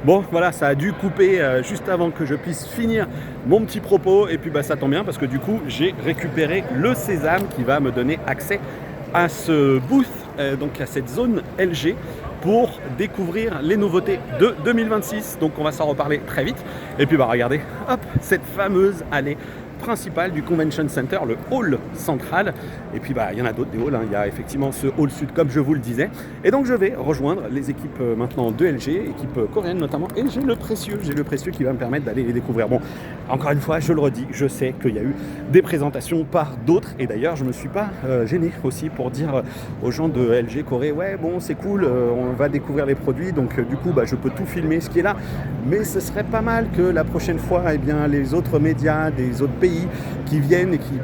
Bon, voilà, ça a dû couper juste avant que je puisse finir mon petit propos. Et puis, ça tombe bien parce que du coup, j'ai récupéré le sésame qui va me donner accès à ce booth, donc à cette zone LG pour découvrir les nouveautés de 2026. Donc, on va s'en reparler très vite. Et puis, regardez, hop, cette fameuse allée principale du Convention Center, le hall central. Et puis il y en a d'autres des halls, hein. Il y a effectivement ce hall sud comme je vous le disais. Et donc je vais rejoindre les équipes maintenant de LG, équipe coréenne notamment, et j'ai le précieux qui va me permettre d'aller les découvrir. Bon, encore une fois, je le redis, je sais qu'il y a eu des présentations par d'autres, et d'ailleurs je me suis pas gêné aussi pour dire aux gens de LG Corée, ouais bon c'est cool, on va découvrir les produits, donc du coup je peux tout filmer ce qui est là, mais ce serait pas mal que la prochaine fois, les autres médias des autres pays qui viennent et qui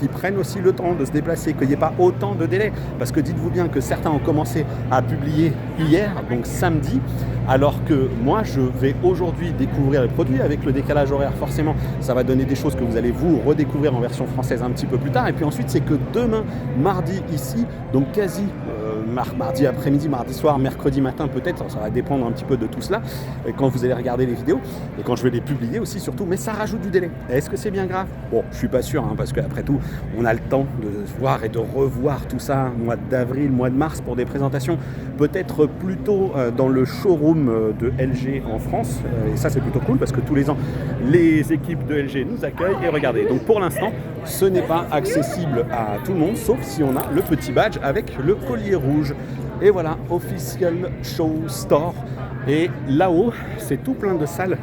prennent aussi le temps de se déplacer, qu'il n'y ait pas autant de délais. Parce que dites-vous bien que certains ont commencé à publier hier, donc samedi, alors que moi je vais aujourd'hui découvrir les produits avec le décalage horaire. Forcément, ça va donner des choses que vous allez vous redécouvrir en version française un petit peu plus tard. Et puis ensuite, c'est que demain, mardi ici, donc quasi mardi après-midi, mardi soir, mercredi matin peut-être, ça va dépendre un petit peu de tout cela, et quand vous allez regarder les vidéos, et quand je vais les publier aussi surtout, mais ça rajoute du délai. Est-ce que c'est bien grave? Bon, je suis pas sûr, parce qu'après tout, on a le temps de voir et de revoir tout ça, mois d'avril, mois de mars, pour des présentations peut-être plutôt dans le showroom de LG en France, et ça c'est plutôt cool, parce que tous les ans, les équipes de LG nous accueillent, et regardez, donc pour l'instant, ce n'est pas accessible à tout le monde, sauf si on a le petit badge avec le collier rouge. Et voilà, Official Show Store. Et là-haut, c'est tout plein de salles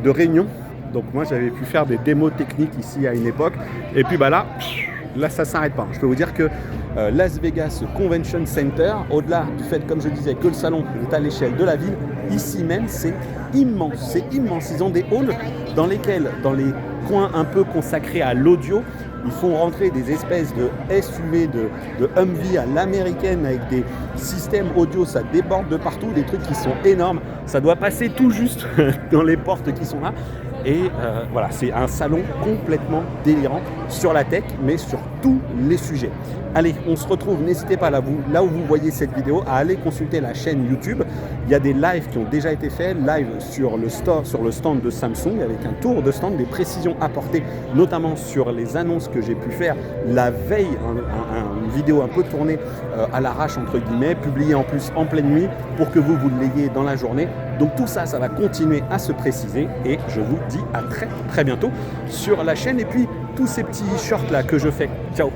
de réunion. Donc moi, j'avais pu faire des démos techniques ici à une époque. Et puis là ça s'arrête pas. Je peux vous dire que Las Vegas Convention Center, au-delà du fait, comme je disais, que le salon est à l'échelle de la ville, ici même, c'est immense. C'est immense. Ils ont des halls dans lesquels, dans les coins un peu consacrés à l'audio, ils font rentrer des espèces de SUV, de Humvee à l'américaine avec des systèmes audio, ça déborde de partout, des trucs qui sont énormes. Ça doit passer tout juste dans les portes qui sont là. Et voilà, c'est un salon complètement délirant sur la tech, mais sur tous les sujets. Allez, on se retrouve, n'hésitez pas là où vous voyez cette vidéo, à aller consulter la chaîne YouTube. Il y a des lives qui ont déjà été faits, live sur le stand de Samsung, avec un tour de stand, des précisions apportées, notamment sur les annonces que j'ai pu faire la veille, une vidéo un peu tournée à l'arrache entre guillemets, publiée en plus en pleine nuit, pour que vous l'ayez dans la journée. Donc tout ça, ça va continuer à se préciser, et je vous dis à très très bientôt sur la chaîne, et puis tous ces petits shorts là que je fais. Ciao.